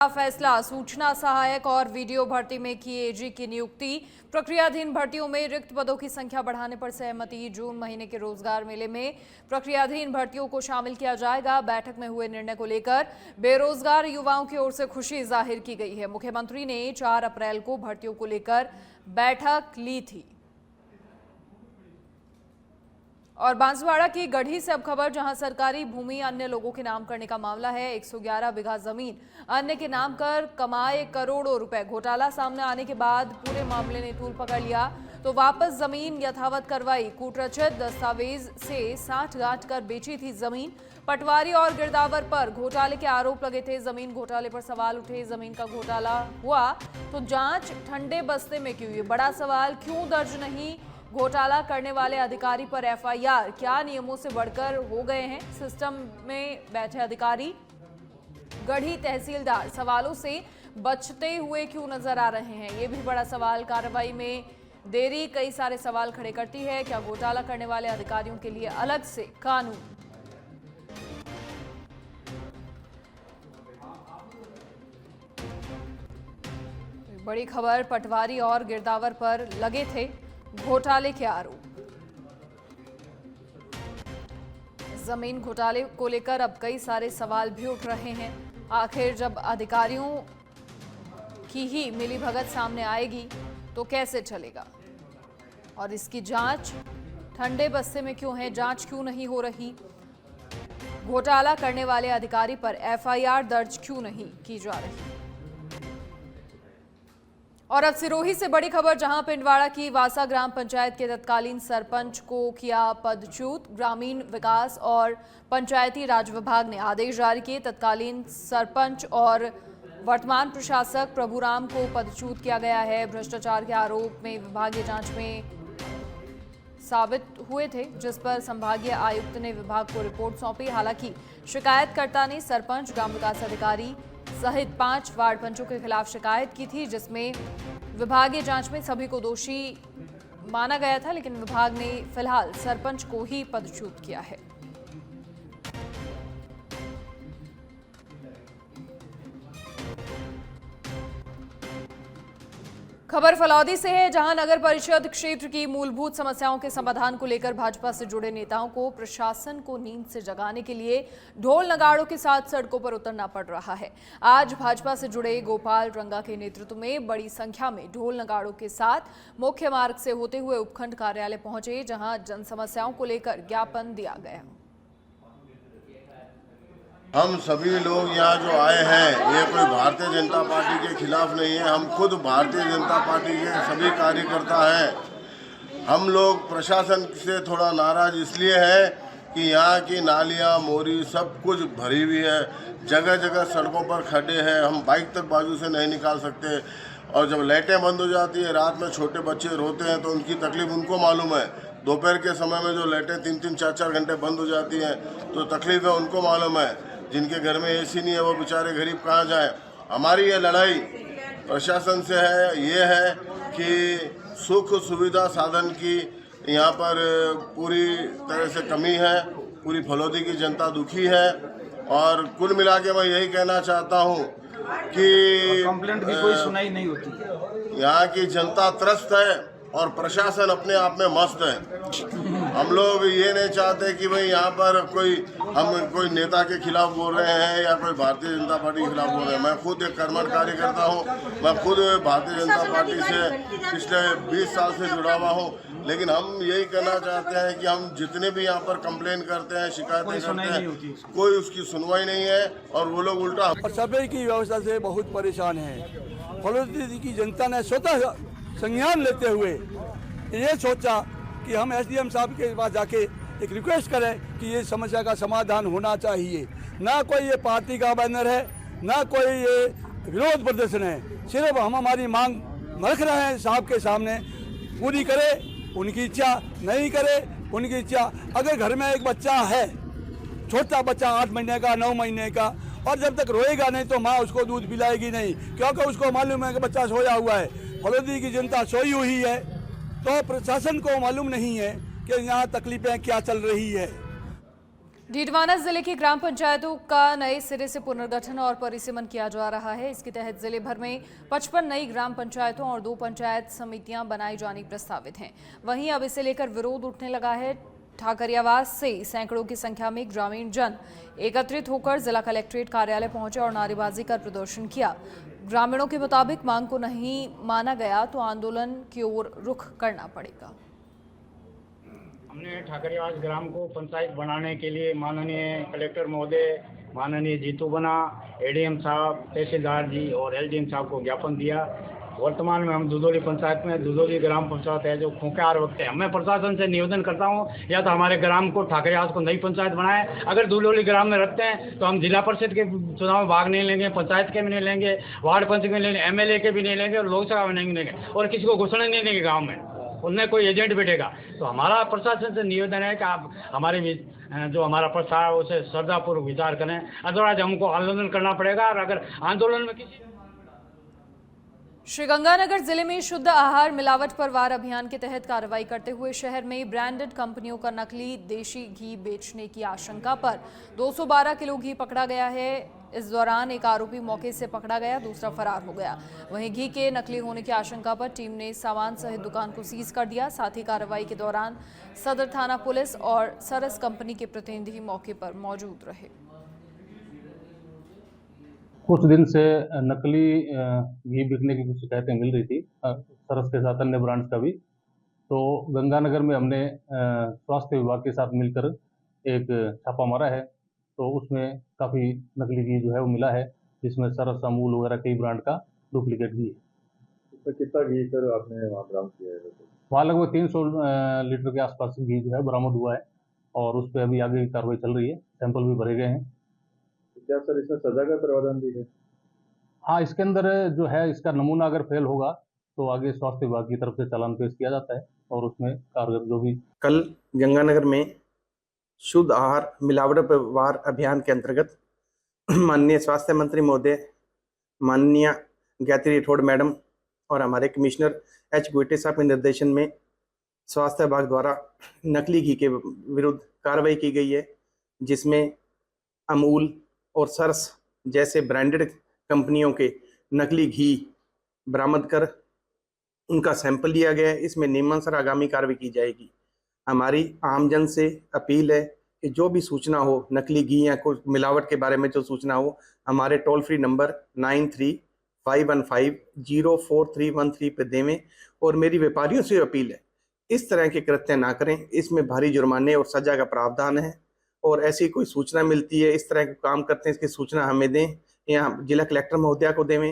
फैसला सूचना सहायक और वीडियो भर्ती में की एजी की नियुक्ति। प्रक्रियाधीन भर्तियों में रिक्त पदों की संख्या बढ़ाने पर सहमति। जून महीने के रोजगार मेले में प्रक्रियाधीन भर्तियों को शामिल किया जाएगा। बैठक में हुए निर्णय को लेकर बेरोजगार युवाओं की ओर से खुशी जाहिर की गई है। मुख्यमंत्री ने 4 अप्रैल को भर्तियों को लेकर बैठक ली थी। और बांसवाड़ा की गढ़ी से अब खबर, जहां सरकारी भूमि अन्य लोगों के नाम करने का मामला है। 111 बीघा जमीन अन्य के नाम कर कमाए करोड़ों रुपए। घोटाला सामने आने के बाद पूरे मामले ने तूल पकड़ लिया तो वापस जमीन यथावत करवाई। कूटरचित दस्तावेज से साठ गांठ कर बेची थी जमीन। पटवारी और गिरदावर पर घोटाले के आरोप लगे थे। जमीन घोटाले पर सवाल उठे। जमीन का घोटाला हुआ तो जांच ठंडे बस्ते में क्यों? ये बड़ा सवाल। क्यों दर्ज नहीं घोटाला करने वाले अधिकारी पर एफआईआर? क्या नियमों से बढ़कर हो गए हैं सिस्टम में बैठे अधिकारी? गढ़ी तहसीलदार सवालों से बचते हुए क्यों नजर आ रहे हैं? ये भी बड़ा सवाल। कार्रवाई में देरी कई सारे सवाल खड़े करती है। क्या घोटाला करने वाले अधिकारियों के लिए अलग से कानून? बड़ी खबर, पटवारी और गिरदावर पर लगे थे घोटाले के आरोप। जमीन घोटाले को लेकर अब कई सारे सवाल भी उठ रहे हैं। आखिर जब अधिकारियों की ही मिलीभगत सामने आएगी तो कैसे चलेगा? और इसकी जांच ठंडे बस्ते में क्यों है? जांच क्यों नहीं हो रही? घोटाला करने वाले अधिकारी पर एफआईआर दर्ज क्यों नहीं की जा रही? और अब सिरोही से बड़ी खबर, जहां पिंडवाड़ा की वासा ग्राम पंचायत के तत्कालीन सरपंच को किया पदच्युत। ग्रामीण विकास और पंचायती राज विभाग ने आदेश जारी किए। तत्कालीन सरपंच और वर्तमान प्रशासक प्रभुराम को पदच्युत किया गया है। भ्रष्टाचार के आरोप में विभागीय जांच में साबित हुए थे, जिस पर संभागीय आयुक्त ने विभाग को रिपोर्ट सौंपी। हालांकि शिकायतकर्ता ने सरपंच, ग्राम विकास अधिकारी सहित 5 वार्ड पंचों के खिलाफ शिकायत की थी, जिसमें विभागीय जांच में सभी को दोषी माना गया था, लेकिन विभाग ने फिलहाल सरपंच को ही पदच्युत किया है। खबर फलौदी से है, जहां नगर परिषद क्षेत्र की मूलभूत समस्याओं के समाधान को लेकर भाजपा से जुड़े नेताओं को प्रशासन को नींद से जगाने के लिए ढोल नगाड़ों के साथ सड़कों पर उतरना पड़ रहा है। आज भाजपा से जुड़े गोपाल रंगा के नेतृत्व में बड़ी संख्या में ढोल नगाड़ों के साथ मुख्य मार्ग से होते हुए उपखंड कार्यालय पहुंचे, जहां जन समस्याओं को लेकर ज्ञापन दिया गया। हम सभी लोग यहाँ जो आए हैं, ये कोई भारतीय जनता पार्टी के खिलाफ नहीं है। हम खुद भारतीय जनता पार्टी के सभी कार्यकर्ता हैं। हम लोग प्रशासन से थोड़ा नाराज इसलिए हैं कि यहाँ की नालियाँ, मोरी सब कुछ भरी हुई है। जगह जगह सड़कों पर खड्डे हैं। हम बाइक तक बाजू से नहीं निकाल सकते। और जब लाइटें बंद हो जाती है, रात में छोटे बच्चे रोते हैं तो उनकी तकलीफ उनको मालूम है। दोपहर के समय में जो लाइटें 3-3, 4-4 घंटे बंद हो जाती हैं तो तकलीफ है उनको मालूम है। जिनके घर में एसी नहीं है वो बेचारे गरीब कहाँ जाए। हमारी ये लड़ाई प्रशासन से है, ये है कि सुख सुविधा साधन की यहाँ पर पूरी तरह से कमी है। पूरी फलौदी की जनता दुखी है। और कुल मिला के मैं यही कहना चाहता हूँ कि कंप्लेंट की कोई सुनाई नहीं होती। यहाँ की जनता त्रस्त है और प्रशासन अपने आप में मस्त है। हम लोग ये नहीं चाहते कि भाई यहाँ पर हम कोई नेता के खिलाफ बोल रहे हैं या कोई भारतीय जनता पार्टी के खिलाफ बोल रहे हैं। मैं खुद एक कर्मठ कार्यकर्ता हूँ। मैं खुद भारतीय जनता पार्टी से पिछले 20 साल से जुड़ा हुआ हूँ। लेकिन हम यही कहना चाहते हैं कि हम जितने भी यहाँ पर कंप्लेन करते हैं, शिकायतें करते हैं, कोई उसकी सुनवाई नहीं है और वो लोग उल्टा सफाई की व्यवस्था से बहुत परेशान है। फलौदी की जनता ने स्वतः संज्ञान लेते हुए ये सोचा कि हम एसडीएम साहब के पास जाके एक रिक्वेस्ट करें कि ये समस्या का समाधान होना चाहिए। ना कोई ये पार्टी का बैनर है, ना कोई ये विरोध प्रदर्शन है। सिर्फ हम हमारी मांग रख रहे हैं साहब के सामने। पूरी करे उनकी इच्छा, नहीं करे उनकी इच्छा। अगर घर में एक बच्चा है, छोटा बच्चा 8 महीने का, 9 महीने का, और जब तक रोएगा नहीं तो माँ उसको दूध पिलाएगी नहीं, क्योंकि उसको मालूम है कि बच्चा सोया हुआ है। फलौदी की जनता सोई हुई है तो प्रशासन को मालूम नहीं है कि यहाँ तकलीफें क्या चल रही है। डीडवाना जिले की ग्राम पंचायतों का नए सिरे से पुनर्गठन और परिसीमन किया जा रहा है। इसके तहत जिले भर में 55 नई ग्राम पंचायतों और 2 पंचायत समितियां बनाई जानी प्रस्तावित हैं। वहीं अब इसे लेकर विरोध उठने लगा है। ठाकरियावास से सैकड़ों की संख्या में ग्रामीण जन एकत्रित होकर जिला कलेक्ट्रेट कार्यालय पहुंचे और नारेबाजी कर प्रदर्शन किया। ग्रामीणों के मुताबिक मांग को नहीं माना गया तो आंदोलन की ओर रुख करना पड़ेगा। हमने ठाकरियावास ग्राम को पंचायत बनाने के लिए माननीय कलेक्टर महोदय, माननीय जीतू बना, एडीएम साहब, तहसीलदार जी और एलडीएम साहब को ज्ञापन दिया। वर्तमान में हम दुधौली पंचायत में, दुधौली ग्राम पंचायत है जो खूंखार वक्त है। मैं प्रशासन से निवेदन करता हूँ या तो हमारे ग्राम को ठाकरियावास को नई पंचायत बनाए। अगर दुधौली ग्राम में रखते हैं तो हम जिला परिषद के चुनाव में भाग नहीं लेंगे, पंचायत के भी नहीं लेंगे, वार्ड पंच के नहीं लेंगे, एमएलए के भी नहीं लेंगे और लोकसभा में नहीं लेंगे और किसी को घोषणा नहीं देंगे गाँव में, उनमें कोई एजेंट बैठेगा। तो हमारा प्रशासन से निवेदन है कि आप हमारे जो हमारा प्रस्ताव है उसे श्रद्धापूर्वक विचार करें, अदरवाइज हमको आंदोलन करना पड़ेगा। और अगर आंदोलन में किसी श्रीगंगानगर जिले में शुद्ध आहार मिलावट पर वार अभियान के तहत कार्रवाई करते हुए शहर में ब्रांडेड कंपनियों का नकली देशी घी बेचने की आशंका पर 212 किलो घी पकड़ा गया है। इस दौरान एक आरोपी मौके से पकड़ा गया, दूसरा फरार हो गया। वहीं घी के नकली होने की आशंका पर टीम ने सामान सहित दुकान को सीज कर दिया। साथ ही कार्रवाई के दौरान सदर थाना पुलिस और सरस कंपनी के प्रतिनिधि मौके पर मौजूद रहे। कुछ दिन से नकली घी बिकने की कुछ शिकायतें मिल रही थी, सरस के साथ अन्य ब्रांड्स का भी। तो गंगानगर में हमने स्वास्थ्य विभाग के साथ मिलकर एक छापा मारा है। तो उसमें काफ़ी नकली घी जो है वो मिला है, जिसमें सरस, अमूल वगैरह कई ब्रांड का डुप्लीकेट घी है। इसमें कितना घी सर आपने वहाँ बरामद किया है? वहाँ लगभग 300 लीटर के आसपास घी जो है बरामद हुआ है और उस पर अभी आगे की कार्रवाई चल रही है। सैंपल भी भरे गए हैं। क्या सर इसमें सजा का प्रावधान भी है? हाँ, इसके अंदर जो है इसका नमूना अगर फेल होगा तो आगे स्वास्थ्य विभाग की तरफ से चालान पेश किया जाता है और उसमें कार्रवाई जो भी। कल गंगानगर में शुद्ध आहार मिलावट पर वार अभियान के अंतर्गत माननीय स्वास्थ्य मंत्री महोदय, माननीय ज्ञाति राठौड़ मैडम और हमारे कमिश्नर एच गोइटे साहब के निर्देशन में स्वास्थ्य विभाग द्वारा नकली घी के विरुद्ध कार्रवाई की गई है, जिसमें अमूल और सरस जैसे ब्रांडेड कंपनियों के नकली घी बरामद कर उनका सैंपल लिया गया है। इसमें नियमानुसार आगामी कार्रवाई की जाएगी। हमारी आमजन से अपील है कि जो भी सूचना हो नकली घी या कुछ मिलावट के बारे में जो सूचना हो, हमारे टोल फ्री नंबर 9351504313 पर देवें। और मेरी व्यापारियों से अपील है, इस तरह के कृत्य ना करें। इसमें भारी जुर्माने और सजा का प्रावधान है। और ऐसी कोई सूचना मिलती है, इस तरह के काम करते हैं, इसकी सूचना हमें दें या जिला कलेक्टर महोदया को देवें